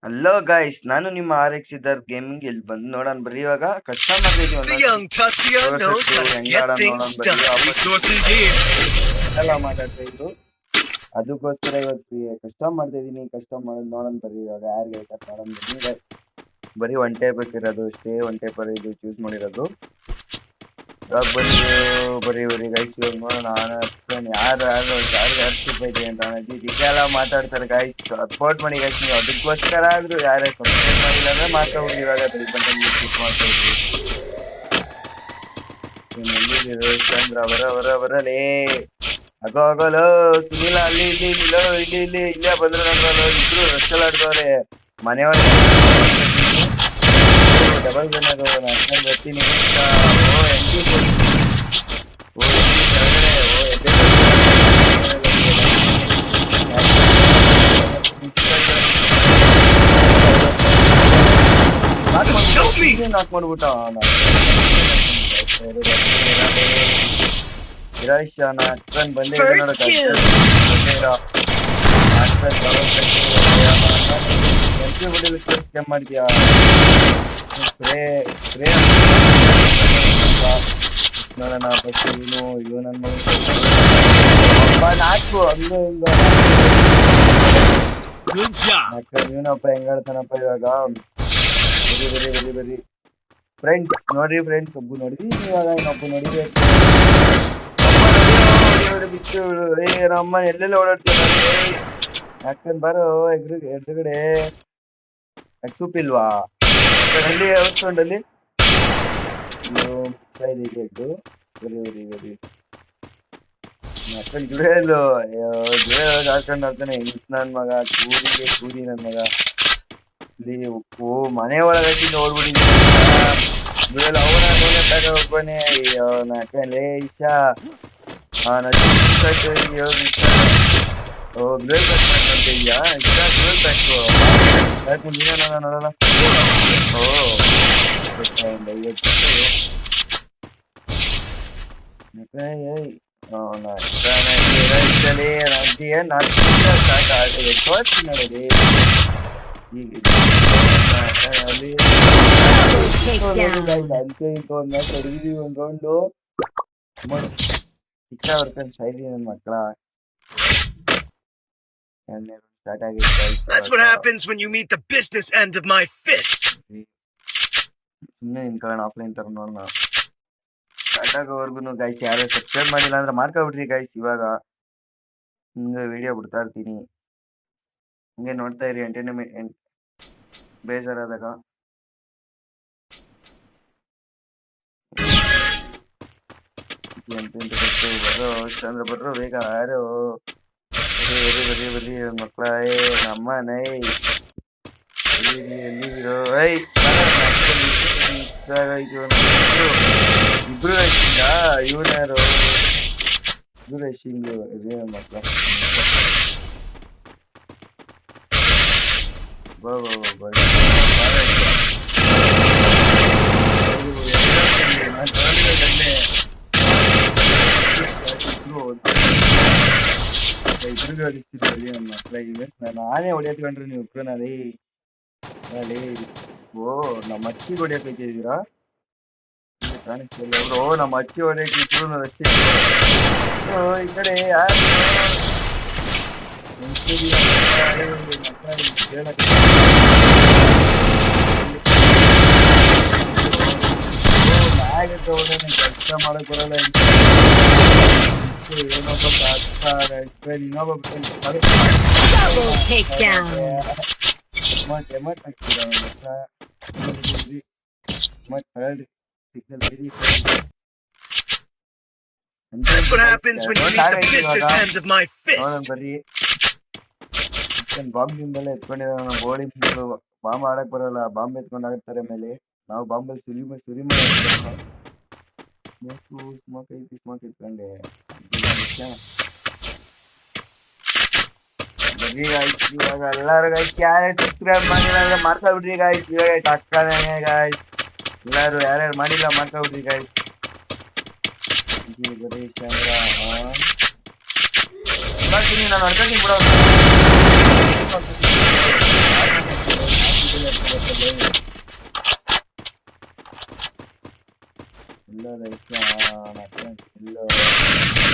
Hello guys, ನಾನು ನಿಮ್ಮ R X Siddharth gaming. ಇಲ್ಲಿ ಬಂದು ನೋಡೋಣ ಬರ್ರಿ. ಇವಾಗ custom The young Tatsuya knows how to ಹೆಂಗ್ get ಆಡೋಣ things ನೋಡೋಣ done. ಬರ್ರಿ. Resources here. ಎಲ್ಲ ಮಾತಾಡ್ತಾ ಇದ್ರು, ಅದಕ್ಕೋಸ್ಕರ ಇವತ್ತು ಕಸ್ಟಮ್ ಮಾಡ್ತಾ ಇದೀನಿ. ಕಸ್ಟಮ್ ಮಾಡೋದು ನೋಡೋಣ ಬರ್ರಿ. ಇವಾಗ ಯಾರಿಗೆ ಬೇಕಾದ್ರೆ ನೋಡೋಣ ಬರ್ರಿ. ಬರೀ ಒನ್ ಟೈಪ್ ಇರೋದು ಅಷ್ಟೇ, ಒನ್ ಟೈಪ್ ಇದು ಚೂಸ್ ಮಾಡಿರೋದು. ಇವಾಗ ಬರೀ ಗೈಸ್, ಇವಾಗ ನೋಡೋಣ ಯಾರು ಇದೆ ಅಂತ ಇದೆಲ್ಲ ಮಾತಾಡ್ತಾರೆ ಗೈಸ್. ಸಪೋರ್ಟ್ ಮಾಡಿ ಗೈಸ್, ನೀವು ಅದಕ್ಕೋಸ್ಕರ ಆದ್ರೂ ಯಾರೇ ಸಬ್ಸ್ಕ್ರೈಬ್ ಮಾಡಿಲ್ಲ ಅಂದ್ರೆ ಮಾತಾಡ್ಬಿಡಿ. ಇವಾಗ ಬರಲೇ ಆಗೋಲೋ ಸುನಿಲ ಅಲ್ಲಿ ಇಲ್ಲೇ ಬಂದ್ರು ನಮ್ರಲ್ಲ. ಇಬ್ರು ರಸ್ತೆಲ್ ಆಡ್ತವ್ರೆ ಮನೆಯೊಳಗೆ. ಡಬಲ್ ಗನ್ ಅದು ನಾನು ಬರ್ತೀನಿ. ನಾಕ್ ಮಾಡ್ಬಿಟ್ಟ ಬಂದೇ ಮಾಡ್ತೀಯಾ? ನೋಡೋಣ ಫಸ್ಟ್ ಇವನು ನನ್ನ ನಾಲ್ಕು ಇವನಪ್ಪ ಹೆಂಗ್ ಹೇಳ್ತಾನಪ್ಪ ಇವಾಗ. ಬರೀ ಫ್ರೆಂಡ್ಸ್ ನೋಡ್ರಿ, ಫ್ರೆಂಡ್ಸ್ ಒಬ್ಬ ನೋಡಿದ್ವಿ, ಇವಾಗ ಇನ್ನೊಬ್ಬ ನೋಡಿದ್ವಿ. ಬಿಟ್ಟು ನಮ್ಮ ಎಲ್ಲೆಲ್ಲ ಓಡಾಡ್ತೀವಿ. ಯಾಕಂದ್ ಬಾರೋ ಎದುರುಗಡೆ ಸೂಪ್ ಇಲ್ವಾ ಅಲ್ಲಿ ಔಟ್ಸ್ಕೊಂಡಲ್ಲಿ? ಎದ್ದು ಬರೀ ಅಕ್ಕನ್ ಗಿಡಲ್ಲು ಗಿಡ ಹಾಕೊಂಡು ಹಾಕ್ತಾನೆ. ನನ್ ಮಗ ಕೂದಿ ನನ್ ಮಗ ಇಲ್ಲಿ ಮನೆ ಒಳಗೆ ಓಡ್ಬಿಟ್ಟಿದ್ದೀನಿ. ಅವನ ಹೋಗ್ಬಾನೆ. ಅಯ್ಯೋ ನಾಕಲೇ ಇಶಾ ಇದೆಯಾ ನೋಡಲ್ಲ. ಒಂದ್ ರೌಂಡು ಶೈಲಿ ನನ್ ಮಕ್ಕಳ ಸ್ಟಾರ್ಟ್ ಆಗಿದೆ. That's what happens when you meet the business end of my fist. ಸುಮ್ಮನೆ ನಿನ್ಕೊಳ್ಳೋಣ ಆಫ್ಲೈನ್ ತರ ನೋಡೋಣ. ಸ್ಟಾರ್ಟ್ ಆಗೋವರೆಗೂ ಗೈಸ್ ಯಾರು ಸಬ್ಸ್ಕ್ರೈಬ್ ಮಾಡಿಲ್ಲ ಅಂದ್ರೆ ಮಾಡ್ಕೊಬಿಡ್ರಿ ಗೈಸ್. ಇವಾಗ ಹಿಂಗೆ ವಿಡಿಯೋ ಬಿಡ್ತಾ ಇರ್ತೀನಿ, ಹಿಂಗೆ ನೋಡ್ತಾ ಇರಿ. ಎಂಟರ್ಟೈನ್ಮೆಂಟ್ ಬೇಜಾರಾದಾಗ ಬರೋ ಬರ್ರೋ ಬೇಗ. ಯಾರು ಬರೀ ಮಕ್ಕಳ ನಮ್ಮ ನೈ ಇಬ್ರು ರೈಸಿಂಗ ಇವನ್ ಯಾರು? ಇಬ್ರು ರೈಸಿಂಗ್ ಮಕ್ಕಳ ನಾನೇ ಹೊಡಿಯತ್ಕೊಂಡ್ರಿ ನೀವು ಇಬ್ರನಲ್ಲಿ. ಓ ನಮ್ಮ ಅಚ್ಚಿ ಹೊಡಿಯಕ್ ಹೋಗ್ತಿದ್ದೀರಾ? ಕಾಣಿಸ್ತಿಲ್ಲ ಅವರು. ನಮ್ಮ ಅಚ್ಚಿ ಹೊಡಿಯಕ್ ಇಬ್ರು ಅಷ್ಟೇ. ಈ ಕಡೆ ಯಾರು ಕೆಲಸ ಮಾಡಕ್ ಬರಲ್ಲ. That's what happens when you meet the business end of my fist. ಬರೀ ಬಾಂಬಿಂದೆಲ್ಲ ಎತ್ಕೊಂಡಿರೋ ಗೋಳಿ ಬಾಂಬ್ ಆಡಕ್ ಬರಲ್ಲ. ಬಾಂಬ್ ಎತ್ಕೊಂಡು ಆಡ್ತಾರೆ ಮೇಲೆ. ನಾವು ಬಾಂಬಲ್ಲಿ ಸುರಿ ಸ್ಮೋಕ್ ಎತ್ಕೊಂಡೆ. ಬರ್ರಿ ಗಾಯ್ಸ್, ಇವಾಗ ಎಲ್ಲಾರು ಗಾಯ್ಸ್ ಯಾರ್ಯಾರು ಸಬ್ಸ್ಕ್ರೈಬ್ ಮಾಡಿಲ್ಲ ಅಂದ್ರೆ ಮಾಡ್ಕೊಬಿಡ್ರಿ ಗಾಯ್ಸ್. ಇವಾಗ ಟಕ್ಕನೆ ಗಾಯ್ಸ್ ಎಲ್ಲಾರು ಯಾರ್ಯಾರು ಮಾಡಿಲ್ಲ ಮಾಡ್ಕೊಬಿಡ್ರಿ ಗಾಯ್ಸ್. ಬರೀ ಕ್ಯಾಮ್ರಾ ನಾನು ಹೊಡ್ಕೊತೀನಿ ಬಿಡೋ.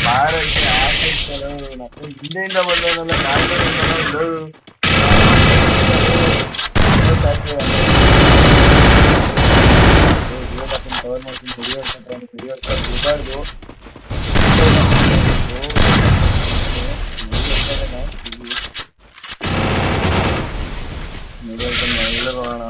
ಬಾರ ಹಿಂದೆಯಿಂದ ಬಂದವನಲ್ಲ ಕವರ್ ಮಾಡ್ತೀನಿ ಹಿಡಿಬಾರ್ದು ಹೋಗೋಣ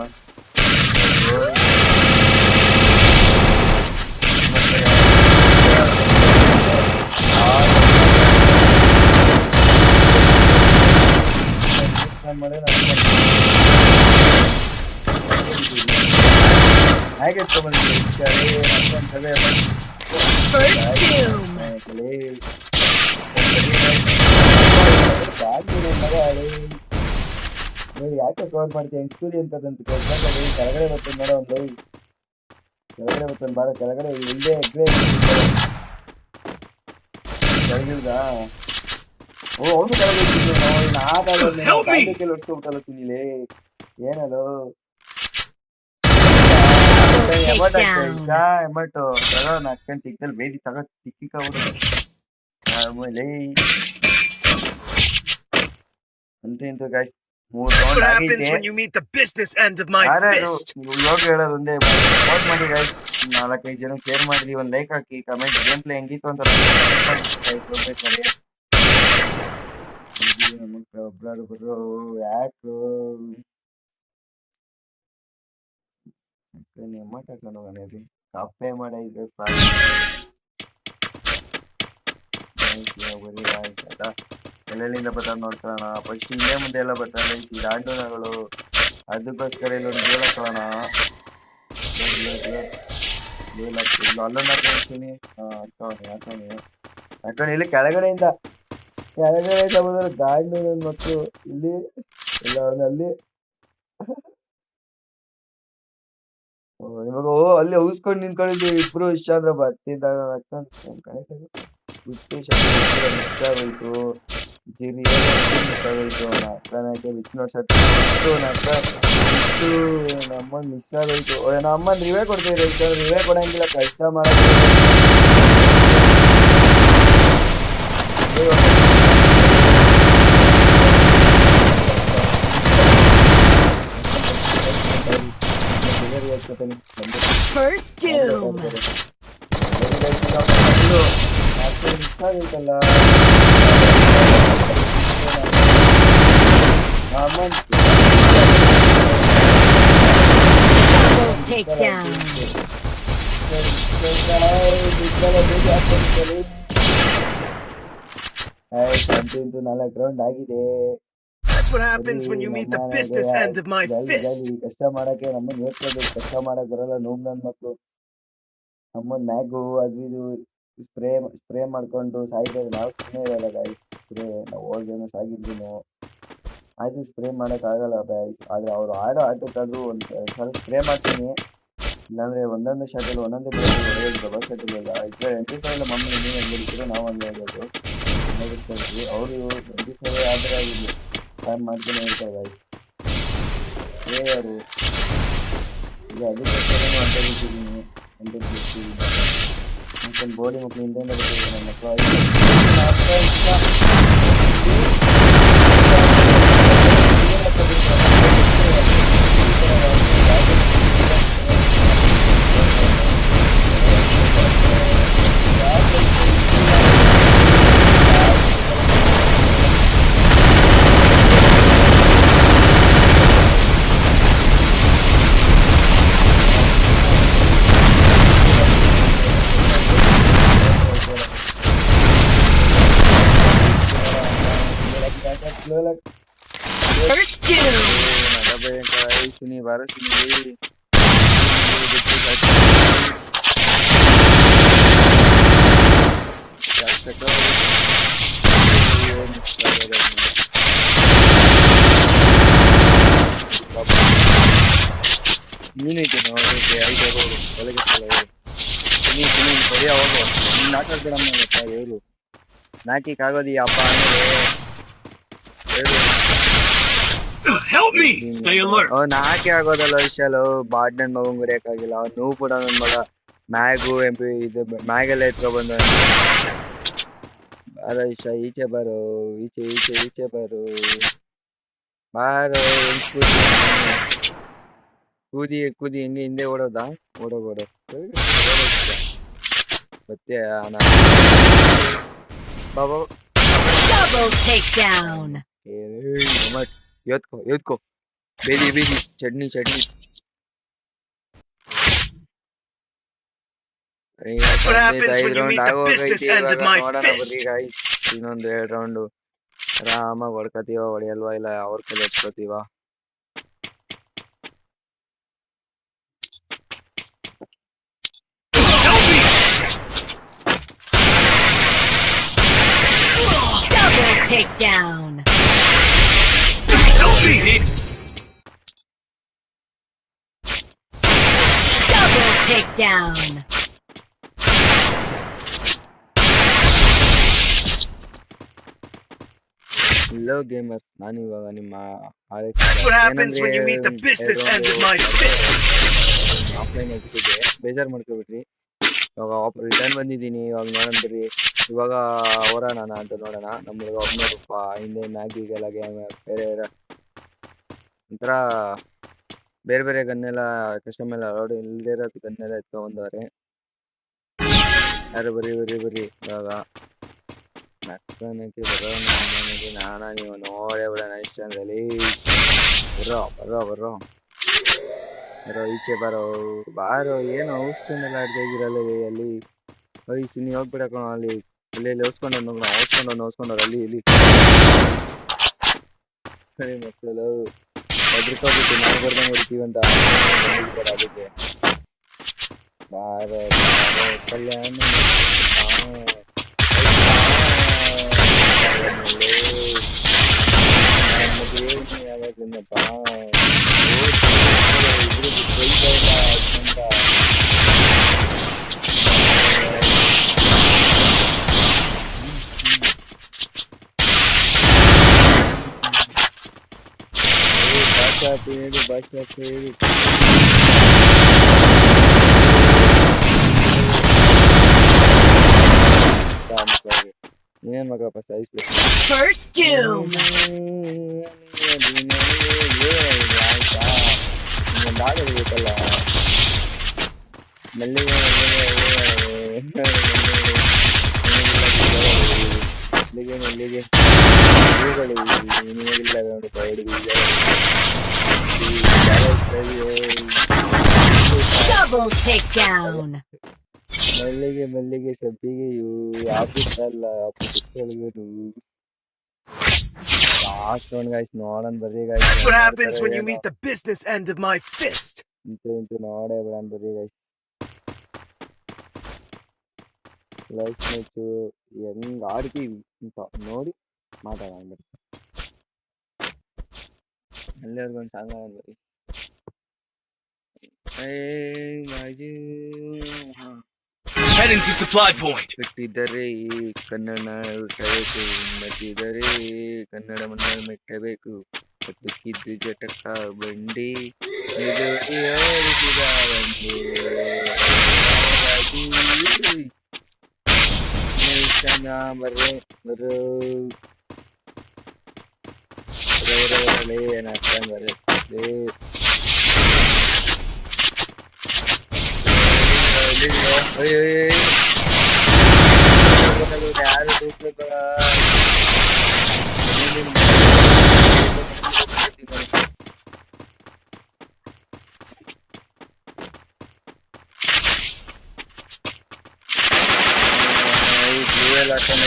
ಹೇಗೆ ಯಾಕೆ ಕವರ್ ಮಾಡ್ತೀಯ ಎಕ್ಸ್ಪೀರಿಯನ್ಸ್ ಅದಂತ ಕೆಳಗಡೆ ಬರ್ತಾನೆ ನೋಡೋ ಒಂದು ಕೆಳಗಡೆ ಬರ್ತಾನೆ ಬಾರ ಕೆಳಗಡೆ ಇಲ್ಲೇ ಎಗ್ರೆ ಕೆಳಗಿಲ್ದ ಓ ಅವನು ಕೆಳಗೆ ಹೊಡ್ಸ್ಕೊಬಿಟ್ಟಲ್ಲ ತಿನ್ನಿಲೆ ಏನದು ಎಮಟು ತಗೋ ನಾಲ್ಕು ತಿಕ್ಕಲ್ಲಿ ಬೇದಿ ತಗೋ ತಿಕ್ಕಿಕ್ಕಾಗ್ಬಿಡು ಆಮೇಲೆ ಅಂತ ಇಂತು ಗಾಯ್ಸ್ 3 ರೌಂಡ್ ಆಗೈತೆ ಇವಾಗ ಹೇಳೋದೊಂದೇ ಸಪೋರ್ಟ್ ಮಾಡಿ ಗಾಯ್ಸ್ 4-5 ಜನ ಶೇರ್ ಮಾಡ್ರಿ ಒಂದು ಲೈಕ್ ಹಾಕಿ ಕಮೆಂಟ್ ಗೇಮ್ ಪ್ಲೇ ಹೆಂಗಿತ್ತು ಅಂತ ಒಬ್ಬರು ಬರೋ ಯಾಕೆ ಎಮ್ಮಟ್ ಹಾಕೊಂಡು ಹೋಗೋಣ ಕಪ್ಪೆ ಮಾಡಿದ್ರೆ ಎಲ್ಲೆಲ್ಲಿಂದ ಬರ್ತಾರೆ ನೋಡ್ಕೊಳ್ಳೋಣ ಫಸ್ಟ್ ಹಿಂದೆ ಮುಂದೆ ಎಲ್ಲ ಬರ್ತಾರೆ ಈ ದಾಂಡೋನಗಳು ಅದಕ್ಕೋಸ್ಕರ ಇಲ್ಲೊಂದು ಗೋಲ್ ಹಾಕೋಣ ಅಲ್ಲೊಂದು ಹಾಕೊಳ್ತೀನಿ ಹಾಕೊಂಡು ಇಲ್ಲಿ ಕೆಳಗಡೆಯಿಂದ ಬಂದ್ರೆ ಗಾಂಡು ಮತ್ತು ಇಲ್ಲಿ ಎಲ್ಲ ಅಲ್ಲಿ ನಿಮಗ ಅಲ್ಲಿ ಉಗಿಸ್ಕೊಂಡು ನಿಂತ್ಕೊಂಡಿದ್ವಿ ಇಬ್ರು ಇಷ್ಟ ಅಂದ್ರೆ ಬರ್ತಿದ್ದ ಮಿಸ್ ಆಗೋಯ್ತು ನಮ್ಮನ್ ಮಿಸ್ ಆಗೋಯ್ತು ನಮ್ಮನ್ ರಿವೇ ಕೊಡ್ತೀವಿ ರಿವೇ ಕೊಡಂಗಿಲ್ಲ ಕಷ್ಟ ಮಾಡೋದು First doom. Double takedown. ನಾಲ್ಕು ರೌಂಡ್ ಆಗಿದೆ That's what happens when you meet the business end of my fist. ಕಷ್ಟ ಮಾಡಕ್ಕೆ ನಮ್ಮನ್ನ ಹೇಳ್ಕೋಬೇಕು ಕಷ್ಟ ಮಾಡಕ್ ಬರಲ್ಲ ನೋವು ನನ್ನ ಮಕ್ಕಳು ನಮ್ಮನ್ನ ಮ್ಯಾಗು ಅದು ಇದು ಸ್ಪ್ರೇ ಮಾಡ್ಕೊಂಡು ಸಾಯ್ತಾರೆ ನಾವು ಸುಮ್ಮನೆ ಇರಲ್ಲ ಗಾಯ್ಸ್ ಸ್ಪ್ರೇ ನಾವು ಹೋಗಿ ಸಾಗಿದ್ದೀನೋ ಆಯ್ತು ಸ್ಪ್ರೇ ಮಾಡೋಕ್ಕಾಗಲ್ಲ ಗಾಯ್ಸ್ ಆದರೆ ಅವ್ರು ಆಡೋ ಆಟಕ್ಕಾದ್ರೂ ಒಂದು ಸ್ವಲ್ಪ ಸ್ಪ್ರೇ ಮಾಡ್ತೀನಿ ಇಲ್ಲಾಂದರೆ ಒಂದೊಂದು ಶಾಟಲ್ಲಿ ಒಂದೊಂದೇ ಹೊಡೆಯೋದು ಡಬಲ್ ಶಾಟಲ್ಲಿ ಇಲ್ಲ 25 ಎಲ್ಲ ಮಮ್ಮಿ ನೀವು ಹಂಗೆ ಹಿಡಿತೀರೋ ನಾವು ಹಂಗೆ ಹೇಳೋದು ಅವರು 25 ಆದರೆ ಇಲ್ಲಿ ಟೈಮ್ ಮಾಡ್ತಾನೆ ಹೇಳ್ತಾರೆ ಗಾಯ್ಸ್ ಪ್ಲೇಯರು ಈಗ ಅದಕ್ಕೋಸ್ಕರನೂ ಅಂತ ಬಿಟ್ಟಿದ್ದೀನಿ ಅಂತ ಬೋಡಿ ಮಕ್ಕಳು ಹಿಂದೆಯಿಂದ ಬರ್ತಿದ್ದಾರೆ ನಮ್ಮ First doom. ಸುನಿ ಬಾರ ಸುನಿ ನೀನೈತೆ ನೋಡೋದಕ್ಕೆ 5 ಹೋಗು ಒಳಗೆ ಸುನಿ ಬರೀ ಹೋಗು ನೀನು ನಾಲ್ಕು ಹೇಳು ನಾಲ್ಕಿಗೆ ಈ ಅಪ್ಪ ಅಂದರೆ Help me! Stay alert! ನಾಕೆ ಆಗೋದಲ್ಲ Vishal ಬಾಡ್ ನನ್ನ ಮಗಂಗೆ ಗುರಿಯಕ್ಕಾಗಿಲ್ಲ ಅವ್ನು ಕೂಡ ನನ್ನ ಮಗ ಮ್ಯಾಗು MP ಇದು ಮ್ಯಾಗೆಲ್ಲ ಎತ್ಕೊಬಂದ ಆರೈಷ ಈಚೆ ಬರೋ, ಈಚೆ ಈಚೆ ಈಚೆ ಬರೋ, ಬಾರೋ ಕೂದಿ ಕೂದಿ ಹಿಂಗೆ ಹಿಂದೆ ಓಡೋದಾ? ಓಡೋಗೋಡು ಮತ್ತೆ ಬಾಬಾ Double takedown. ಎತ್ಕೋ ಎತ್ಕೋ ಬೇದಿ ಬೇದಿ chutney chutney. What happens when you meet the business end of my fist? ಇನ್ನೊಂದು 2 ರೌಂಡು ಆರಾಮಾಗಿ ಹೊಡ್ಕತೀವ ಹೊಡೆಯಲ್ವಾ ಇಲ್ಲ ಅವ್ರ ಕೈಲಿ ಎತ್ಕೋತೀವ. Double takedown. Don't beat it. Double takedown. Hello gamers, ನಾನು ಇವಾಗ ನಿಮ್ಮ That's what happens when you meet the business end of my fist. Offline ಎಕ್ಕಿದೆ, ಬೇಜಾರು ಮಾಡ್ಕೊಬಿಟ್ರಿ. ಇವಾಗ ರಿಟರ್ನ್ ಬಂದಿದ್ದೀನಿ. ಇವಾಗ ನೋಡೋಣ ಬರ್ರಿ, ಇವಾಗ ಹೊರೋಣ ಅಂತ ನೋಡೋಣ. ನಮ್ಗೆ ಒಬ್ಬನೂರಪ್ಪ ಹಿಂದೆ ಮ್ಯಾಗಿಗೆಲ್ಲ ಗೇಮ್ ಬೇರೆ ಒಂಥರ ಬೇರೆ ಬೇರೆ ಗನ್ನೆಲ್ಲ ಕಸ್ಟಮ್ ಎಲ್ಲ ಅಲೌಡ್ ಇಲ್ಲದೇ ಇರೋ ಗನ್ನೆಲ್ಲ ಎತ್ಕೊಂಡ್ಬಂದವ್ರೆ. ಯಾರು ಬರೀ ಇವಾಗ ನಕ್ಕನಕ್ಕೆ ಬರೋಣ ನಾನ ನೀವು ನೋಡೇ ಬಿಡೋಣ ಇಷ್ಟಂದ್ರಲ್ಲಿ. ಬರೋ ಬರೋ ಬರೋ ಬರೋ ಈಚೆ ಬಾರೋ ಏನು ಔಸ್ಕೊಂಡೆಲ್ಲ ಆಡ್ತಾ ಇದ್ದೀರಲ್ಲ ಅಲ್ಲಿ. ಸಿನಿ ಹೋಗ್ಬಿಡಕೋಣ ಅಲ್ಲಿ ಅಲ್ಲಿ ಔಸ್ಕೊಂಡು ನೋಸ್ಕೊಂಡವ್ರು ಅಲ್ಲಿ ಇಲ್ಲಿ ಮಕ್ಕಳು ಹೆದರ್ಕೋಬಿಟ್ಟು ನಾವು ಬರ್ದಂಗೆ ಹೊಡಿತೀವಂತ ಬಂದಿರ್ತಾರೆ. ಅದಕ್ಕೆ ಬಾರೋ ಕಲ್ಯಾಣ ಯಾವಾಗಪ್ಪ ಭಾಷಾ ಹೇಳಿ ಏನ್ ಮಗಪ್ಪ ಸಾಯಿಸ್ಬೇಕು. First doom. ಬೇಕಲ್ಲ ಮೆಲ್ಲಿಗೆ ಮೆಲ್ಲಿಗೆ ನಿಮಗಿಲ್ಲ Double takedown. ಮೆಲ್ಲಿಗೆ ಸಬ್ಬಿಗೆಯು ಆಫೀಸಲ್ಲ ಲಾಸ್ಟ್ ಒನ್ ಗಾಯ್ಸ್ ನೋಡೋಣ ಬರ್ರಿ guys. That's what happens when you meet the business end of my fist. ಇಂತು ನೋಡೇ ಬಿಡೋಣ ಬರ್ರಿ ಗಾಯ್ಸ್. ಲೈಫ್ ಮ್ಯಾಚು ಹೆಂಗ್ ಆಡ್ತೀವಿ ಅಂತ ನೋಡಿ ಮಾತಾಡೋಣ ಬರ್ರಿ. ಎಲ್ಲರಿಗೂ ಒಂದು ಸಾಂಗ್ ಆಡೋಣ ಬರ್ರಿ. Heading to supply point. ಬಿಟ್ಟಿದ್ದರೆ Kannada ಮೆಟ್ಟಬೇಕು, ಮತ್ತಿದರೆ Kannada ಮಣ್ಣ ಮೆಟ್ಟಬೇಕು. ಬದುಕಿದ್ದು ಜಟಕ ಬಂಡಿ ಹರಿಸಿದ ಬಂಡಿ ಬರ್ರೆ ಬರೇ ಏನಾಗ್ತಾನೆ ಬರ್ರೆ ಯಾರು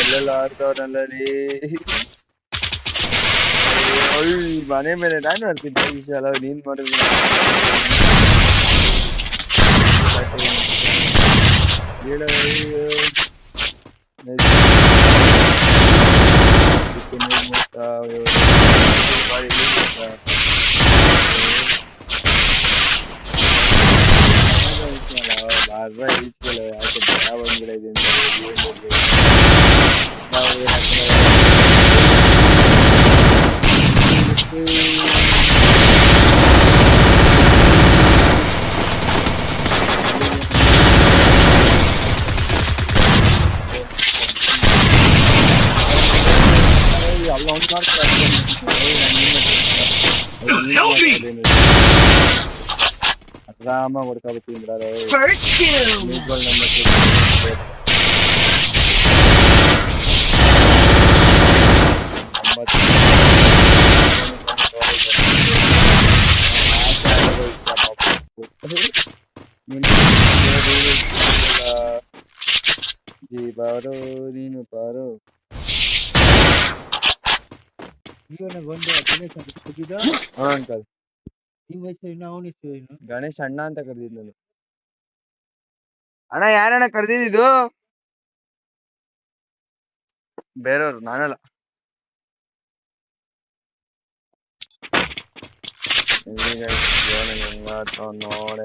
ಎಲ್ಲೆಲ್ಲ ಆಡ್ತಾವ್ರಲ್ಲಿ ಮನೆ ಮೇಲೆ ನಾನು ಆಡ್ತಿದ್ದೆ ವಿಷಯ ಅಲ್ಲ ನೀನ್ ಮಾಡಿದ್ವಿ. ಆರಾಮಾಗಿ ಹೊಡ್ಕೊಬಿಡ್ತೀನಿ ಬಿಡೋದು First doom. ಮೂಗ್ಗಳು ನಮ್ಮ ಜಿ ಬಾರೋ ನೀನು ಬಾರೋ ಅಂಕಲ್ ಗಣೇಶ್ ಅಣ್ಣ ಅಂತ ಕರೆದಿದ್ದು ನಾನು ಅಣ್ಣ ಯಾರಣ್ಣ ಕರೆದಿದ್ದು ಬೇರೆಯವ್ರು ನಾನಲ್ಲ ನೋಡ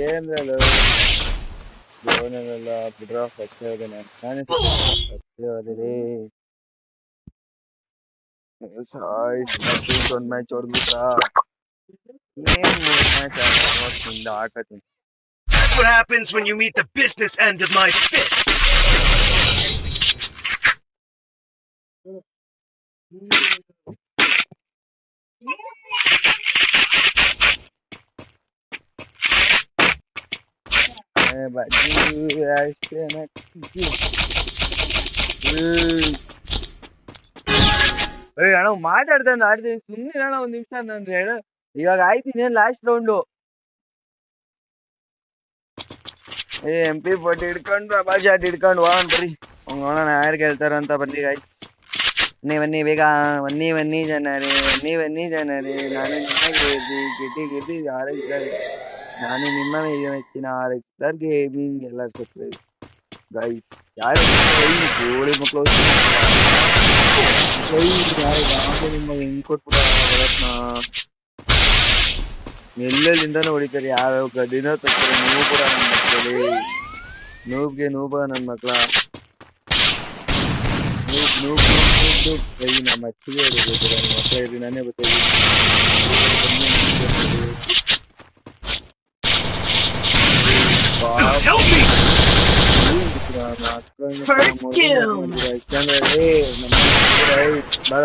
ಏನ್ರಲ್ಲ ಜೀವನಲ್ಲ ಬಿಡ್ರ ಸತ್ಯ ಹೋದೆ ನಾನೇ ಸತ್ಯ ಹೋದೆ ಒಂದ್ ಮ್ಯಾಚ್ ಹೊಡೆದ್ಬಿಟ್ರ ಏನ್ ಮ್ಯಾಚ್ ಆಡ್ತೀನಿ That's what happens when you meet the business end of my fist. ಅಣ್ಣ ಮಾತಾಡ್ತಾನೆ ಆಡ್ತೀನಿ ಸುಮ್ಮನೆ ಅಣ್ಣ ಒಂದ್ ನಿಮಿಷ ಅಂದ್ರೆ ಹೇಳ ಇವಾಗ ಆಯ್ತೀನಿ ಲಾಸ್ಟ್ ರೌಂಡು MP40 ಹಿಡ್ಕೊಂಡು ಪ್ರಭಾಷಾಟ್ ಹಿಡ್ಕೊಂಡು ಹೋಗೋಣ ಬರ್ರಿ ನೋಡೋಣ ಯಾರು ಗೆಲ್ತಾರ ಅಂತ ಬನ್ನಿ ಗೈಸ್ ಬನ್ನಿ ಬೇಗ ಬನ್ನಿ ಜನರೇ ಬನ್ನಿ ಜನರೇ ನಾನು ನಿಮಗೆ ಗೆದ್ದಿ ಆರೈಸ್ತಾರೆ ನಾನು ನಿಮ್ಮ ಹೆಚ್ಚಿನ ಆರೈಸ್ತಾರೆ ಗೇಮಿಂಗ್ ಎಲ್ಲ ಸಬ್ಸ್ಕ್ರೈಬ್ ಗೈಸ್ ಯಾರು ಗೋಳಿ ಮಕ್ಕಳು ನಿಮ್ಮ ಹೆಂಗ್ ಕೊಟ್ಬಿಡ ಎಲ್ಲೆಲ್ಲಿಂದನೂ ಹೊಡಿತಾರೆ ಯಾವ್ಯಾವ ಗಡಿನ ತರ್ತಾರೆ ನೀವು ಕೂಡ ನನ್ನ ಮಕ್ಕಳಲ್ಲಿ ನೂಬ್ಗೆ ನೂಬ ನನ್ನ ಮಕ್ಕಳ ನೂಬ್ ಕೈ ನಮ್ಮ ಅಚ್ಚಿಗೆ ಹೊಡಿಬೇಕು ನನ್ನ ಮಕ್ಕಳ ಇರಿ ನಾನೇ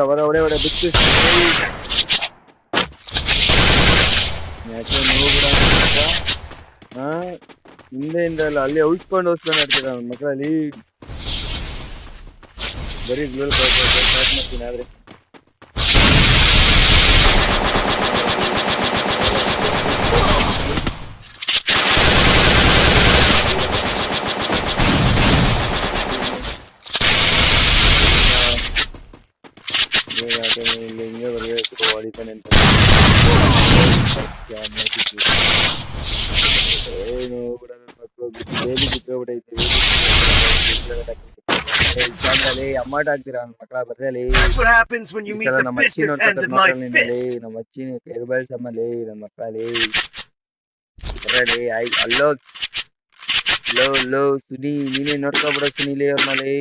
ಬರ ಹೊಡೆ ಬಿಟ್ಟು ಯಾಕೆ ನೀವು ಕೂಡ ಹಿಂದೆಯಿಂದ ಅಲ್ಲ ಅಲ್ಲಿ ಉಳಿಸ್ಕೊಂಡು ಆಡ್ತೀರ ನನ್ನ ಮಕ್ಕಳಲ್ಲಿ ಬರೀ ಗ್ಲೋಲ್ ಮಾಡ್ತೀನಿ ಆದ್ರೆ ಇಲ್ಲಿ ಹಿಂಗೆ ಬರಬೇಕು ಹೊಡಿತಾನೆ ಅಂತ ಏನು ಕೂಡ ನನ್ನ ಮಕ್ಕಳು ಬೇಲಿ ಬಿಟ್ಟೋಗ್ಬಿಟ್ಟೈತಿ ಅಮ್ಮಾಟ ಆಗ್ತೀರಾ ನನ್ನ ಮಕ್ಕಳ ಬರ್ರಲ್ಲಿ That's what happens when you meet the ನಮ್ಮ ಅಚ್ಚಿ business end of my fist. ನಮ್ಮ ಅಚ್ಚಿನ ಕೈರ್ಬಾಳ್ಸಮ್ಮಲ್ಲಿ ನನ್ನ ಮಕ್ಕಳಲ್ಲಿ ಬರ್ರಲ್ಲಿ ಅಲ್ಲೋ ಲೋ ಸುನಿ ನೀನೇ ನೋಡ್ಕೊಬಿಡ ಸುನಿಲೇ ಅವ್ರ ಮೇಲೆ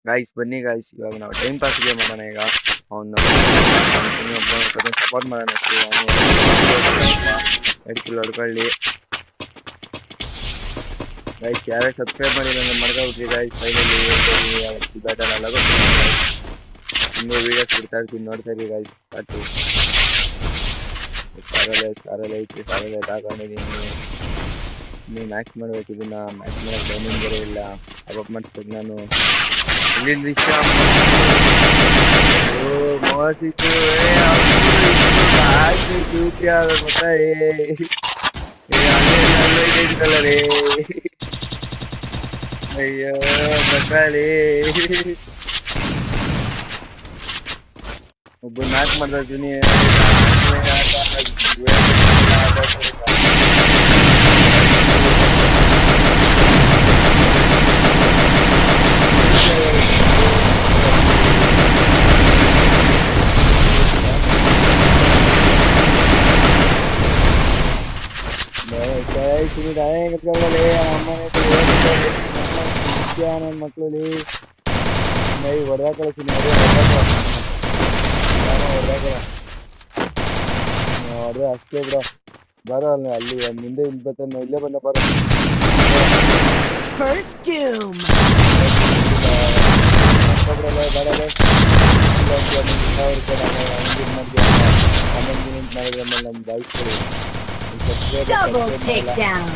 ಗಾಯ್ಸ್ ಬನ್ನಿ ಗಾಯ್ಸ್ ಇವಾಗ ನಾವು ಟೈಮ್ ಪಾಸ್ಗೆ ಮಾಡೋಣ ಈಗ ಅವನ್ನ ಸಪೋರ್ಟ್ ಮಾಡೋಣ ಹೊಡ್ಕೊಳ್ಳಿ ಗೈಸ್ ಯಾರೇ ಸಬ್ಸ್ಕ್ರೈಬ್ ಮಾಡಿಲ್ಲ ನಾನು ಮಾಡ್ಕೊಬಿಟ್ರಿ ಗಾಯ್ಸ್ ಫೈನಲಿ ಬ್ಯಾಟನ್ ಎಲ್ಲ ಇನ್ನೂ ವೀಡಿಯೋಸ್ ಬಿಡ್ತಾ ಇರ್ತೀನಿ ನೋಡ್ತಾ ಇರಿ ಗಾಯ್ಸ್ ಸಾಕು ಕಾರಲ್ಲಿ ಐತಿ ಕಾರಲ್ಲಿ ತಗೊಂಡಿದ್ದೀನಿ ನೀವು ಮ್ಯಾಕ್ಸ್ ಮಾಡ್ಬೇಕು ಇದನ್ನ ಮ್ಯಾಕ್ಸ್ ಮಾಡೋಕೆ ಟೈಮಿಂಗ್ ಬೇರೆ ಇಲ್ಲ ಅಪ್ ಮಾಡಿಸ್ಬೇಕು ನಾನು ಇಲ್ಲಿಂದ ಇಷ್ಟ ಮೋಸಿಸು ಮತ್ತ ಕಲರೇ ಅಯ್ಯೋ ಮಕ್ಕಳೇ ಒಬ್ಬ ಮ್ಯಾಚ್ ಮಾಡ್ತಾ ಇದ್ದೀನಿ ನನ್ನ ಮಕ್ಕಳಲ್ಲಿ ಹೊಡೆದ ಕಳಿಸ್ತೀನಿ ನೋಡ್ರೆ ಅಷ್ಟೇ ಬಿಡ ಬರೋ ಅಲ್ಲಿ ಮುಂದೆ ಇಲ್ಲಿ ಬರ್ತಾನೆ ಇಲ್ಲೇ ಬಂದ ಬರೋ First doom. Double takedown.